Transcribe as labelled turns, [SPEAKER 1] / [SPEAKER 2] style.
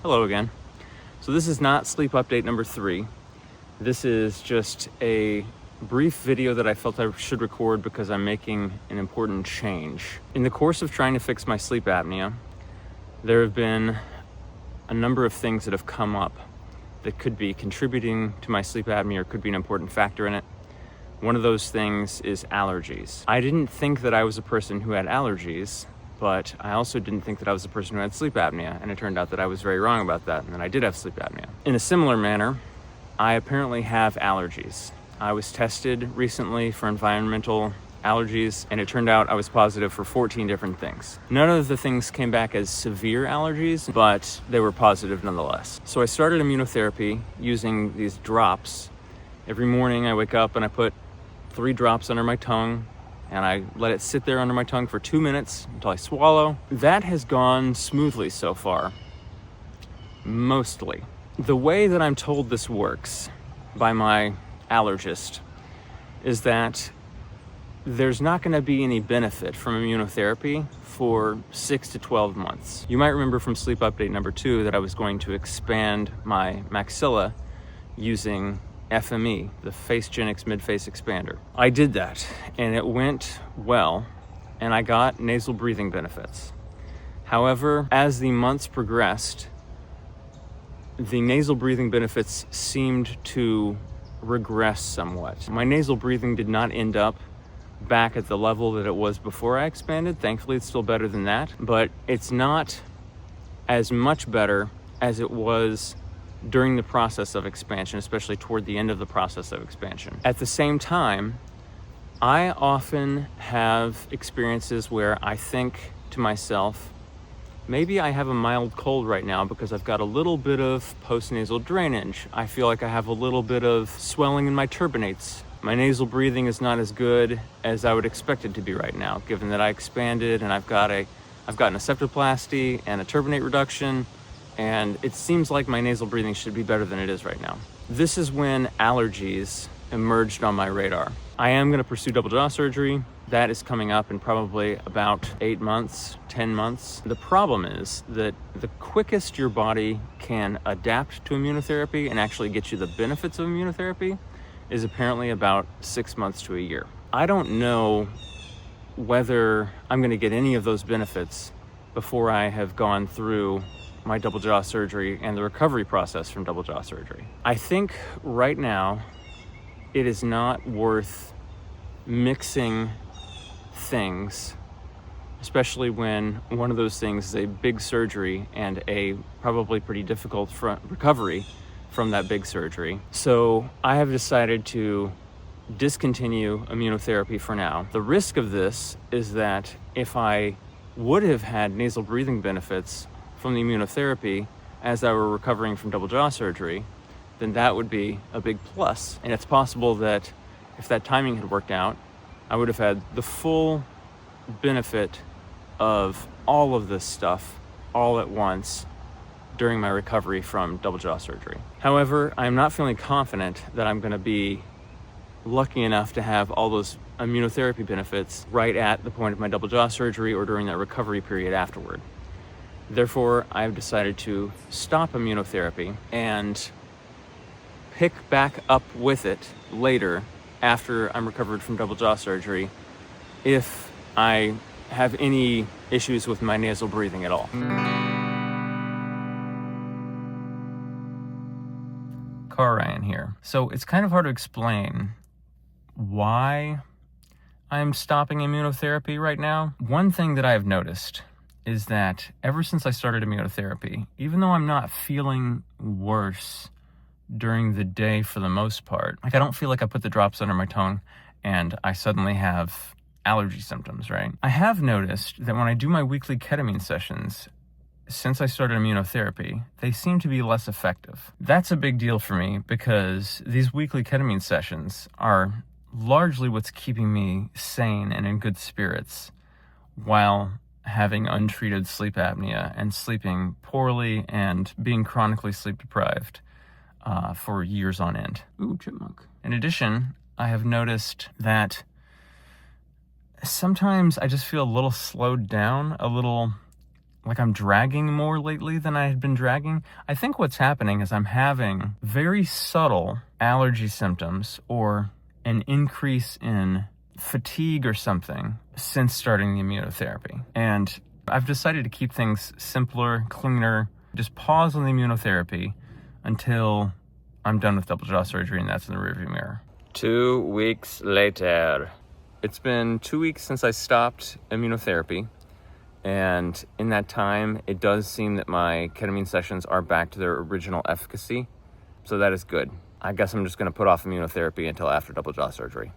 [SPEAKER 1] Hello again. So this is not sleep update number 3. This is just a brief video that I felt I should record because I'm making an important change. In the course of trying to fix my sleep apnea, there have been a number of things that have come up that could be contributing to my sleep apnea or could be an important factor in it. One of those things is allergies. I didn't think that I was a person who had allergies, but I also didn't think that I was a person who had sleep apnea, and it turned out that I was very wrong about that, and that I did have sleep apnea. In a similar manner, I apparently have allergies. I was tested recently for environmental allergies, and it turned out I was positive for 14 different things. None of the things came back as severe allergies, but they were positive nonetheless. So I started immunotherapy using these drops. Every morning I wake up and I put 3 drops under my tongue, and I let it sit there under my tongue for 2 minutes until I swallow. That has gone smoothly so far, mostly. The way that I'm told this works by my allergist is that there's not going to be any benefit from immunotherapy for 6 to 12 months. You might remember from sleep update number 2 that I was going to expand my maxilla using FME, the Facegenics Mid-Face Expander. I did that, and it went well, and I got nasal breathing benefits. However, as the months progressed, the nasal breathing benefits seemed to regress somewhat. My nasal breathing did not end up back at the level that it was before I expanded. Thankfully, it's still better than that, but it's not as much better as it was during the process of expansion, especially toward the end of the process of expansion. At the same time, I often have experiences where I think to myself, maybe I have a mild cold right now because I've got a little bit of postnasal drainage. I feel like I have a little bit of swelling in my turbinates. My nasal breathing is not as good as I would expect it to be right now, given that I expanded and I've gotten a septoplasty and a turbinate reduction, and it seems like my nasal breathing should be better than it is right now. This is when allergies emerged on my radar. I am going to pursue double jaw surgery. That is coming up in probably about 8 months, 10 months. The problem is that the quickest your body can adapt to immunotherapy and actually get you the benefits of immunotherapy is apparently about 6 months to a year. I don't know whether I'm going to get any of those benefits before I have gone through my double jaw surgery and the recovery process from double jaw surgery. I think right now it is not worth mixing things, especially when one of those things is a big surgery and a probably pretty difficult recovery from that big surgery. So I have decided to discontinue immunotherapy for now. The risk of this is that if I would have had nasal breathing benefits from the immunotherapy as I were recovering from double jaw surgery, then that would be a big plus. And it's possible that if that timing had worked out, I would have had the full benefit of all of this stuff all at once during my recovery from double jaw surgery. However, I'm not feeling confident that I'm going to be lucky enough to have all those immunotherapy benefits right at the point of my double jaw surgery or during that recovery period afterward. Therefore, I've decided to stop immunotherapy and pick back up with it later after I'm recovered from double jaw surgery if I have any issues with my nasal breathing at all. Car Ryan here. So it's kind of hard to explain why I'm stopping immunotherapy right now. One thing that I've noticed is that ever since I started immunotherapy, even though I'm not feeling worse during the day for the most part, like I don't feel like I put the drops under my tongue and I suddenly have allergy symptoms, right? I have noticed that when I do my weekly ketamine sessions, since I started immunotherapy, they seem to be less effective. That's a big deal for me because these weekly ketamine sessions are largely what's keeping me sane and in good spirits while having untreated sleep apnea and sleeping poorly and being chronically sleep deprived for years on end. Ooh, chipmunk. In addition, I have noticed that sometimes I just feel a little slowed down, a little like I'm dragging more lately than I had been dragging. I think what's happening is I'm having very subtle allergy symptoms or an increase in fatigue or something since starting the immunotherapy. And I've decided to keep things simpler, cleaner, just pause on the immunotherapy until I'm done with double jaw surgery, and that's in the rearview mirror. 2 weeks later. It's been 2 weeks since I stopped immunotherapy, and in that time, it does seem that my ketamine sessions are back to their original efficacy, so that is good. I guess I'm just going to put off immunotherapy until after double jaw surgery.